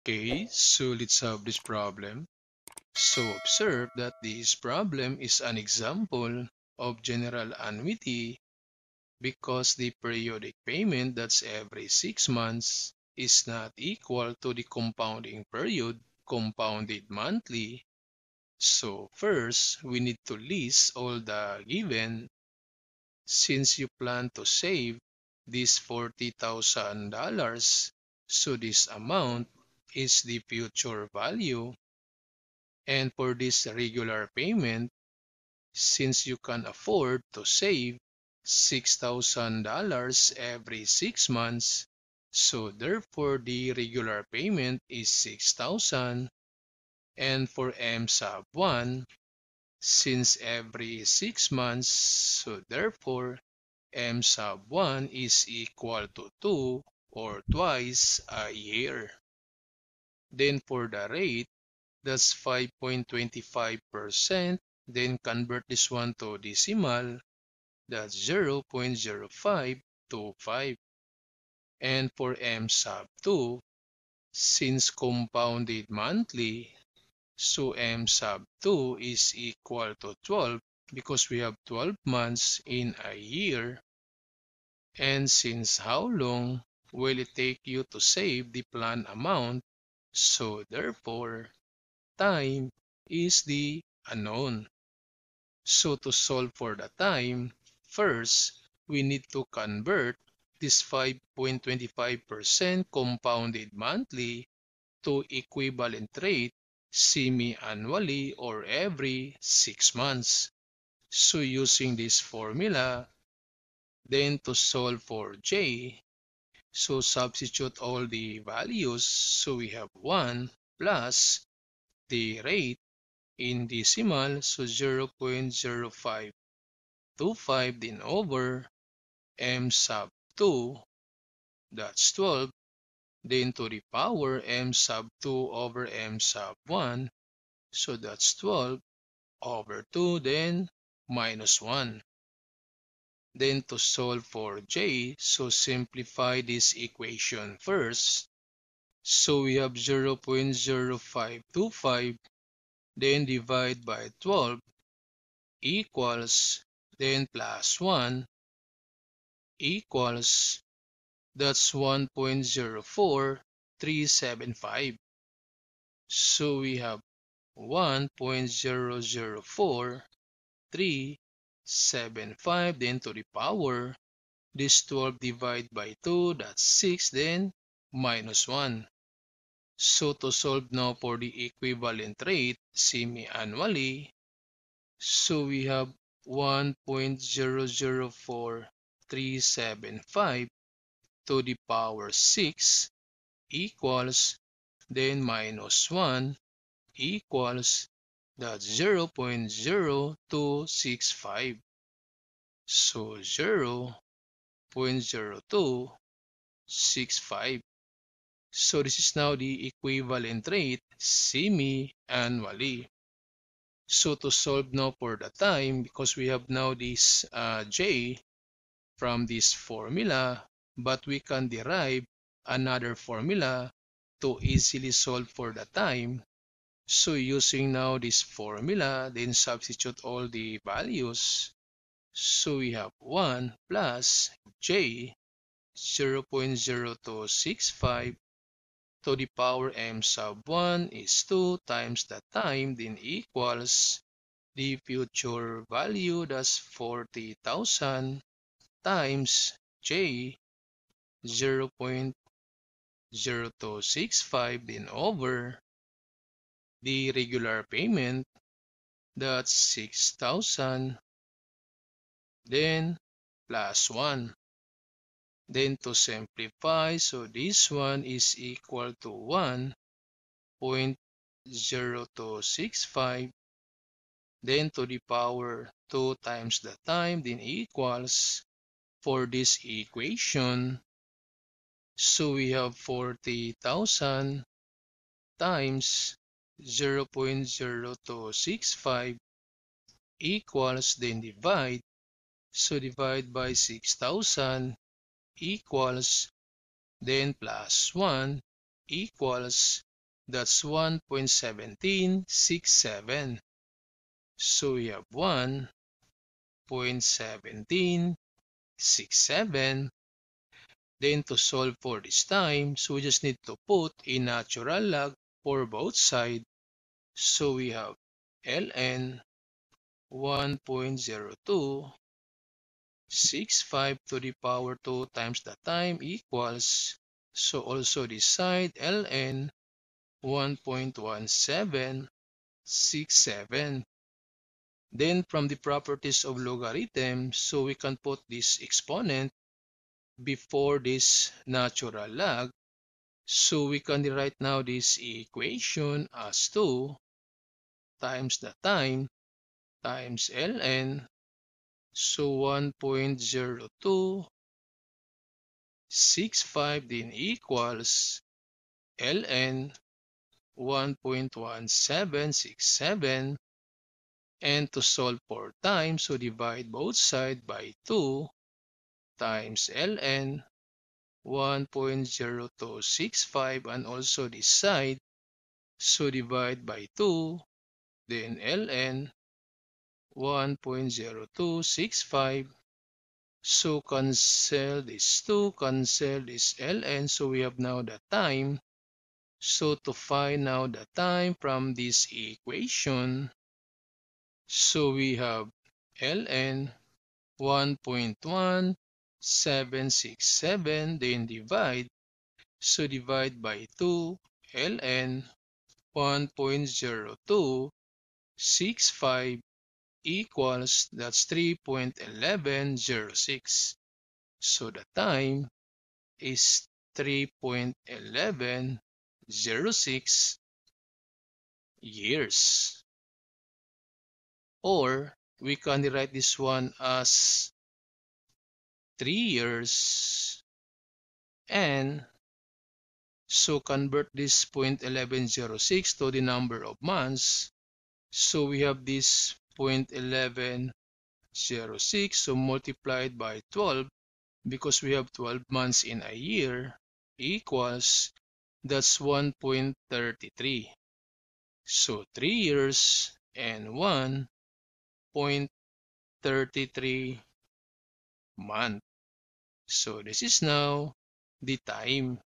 Okay, so let's solve this problem. So observe that this problem is an example of general annuity because the periodic payment that's every 6 months is not equal to the compounding period compounded monthly. So first, we need to list all the given. Since you plan to save this $40,000, so this amount is the future value. And for this regular payment, since you can afford to save $6,000 every 6 months, so therefore the regular payment is 6,000. And for M sub 1, since every 6 months, so therefore M sub 1 is equal to 2 or twice a year. Then for the rate, that's 5.25%. Then convert this one to decimal. That's 0.0525. And for M sub 2, since compounded monthly, so M sub 2 is equal to 12 because we have 12 months in a year. And since how long will it take you to save the planned amount? So therefore, time is the unknown. So to solve for the time, first, we need to convert this 5.25% compounded monthly to equivalent rate semi-annually or every 6 months. So using this formula, then to solve for J, so substitute all the values. So we have 1 plus the rate in decimal, so 0.0525 then over M sub 2, that's 12, then to the power M sub 2 over M sub 1, so that's 12 over 2, then minus 1. Then to solve for J, so simplify this equation first. So we have 0.0525, then divide by 12 equals, then plus 1 equals, that's 1.04375. So we have 1.004,375, then to the power, this 12 divided by 2, that's 6, then minus 1. So to solve now for the equivalent rate semi-annually, so we have 1.004375 to the power 6 equals, then minus 1 equals, that's 0.0265. So 0.0265. So this is now the equivalent rate semi-annually. So to solve now for the time, because we have now this J from this formula, but we can derive another formula to easily solve for the time. So using now this formula, then substitute all the values. So we have 1 plus J 0.0265 to the power M sub 1 is 2 times the time, then equals the future value, that's 40,000 times J 0.0265 then over the regular payment, that's 6,000, then plus 1. Then to simplify, so this one is equal to 1.0265, then to the power 2 times the time, then equals, for this equation, so we have 40,000 times 0.0265 equals, then divide, so divide by 6,000 equals, then plus 1 equals That's 1.1767. So we have 1.1767. Then to solve for this time, so we just need to put a natural log for both sides. So we have ln 1.0265 to the power 2 times the time equals, so also this side ln 1.1767. Then from the properties of logarithm, so we can put this exponent before this natural log. So we can write now this equation as 2 times the time times ln. So 1.0265 then equals ln 1.1767. And to solve for time, so divide both sides by 2 times ln 1.0265 and also this side, so divide by 2, then ln 1.0265. So cancel this 2, cancel this ln, so we have now the time. So to find now the time from this equation, so we have ln 1.1767, then divide. So divide by 2, ln 1.0265 equals, that's 3.1106. So the time is 3.1106 years. Or we can write this one as 3 years, and so convert this 0.1106 to the number of months. So we have this 0.1106, so multiplied by 12, because we have 12 months in a year, equals, that's 1.33. So 3 years and 1.33 month. So this is now the time.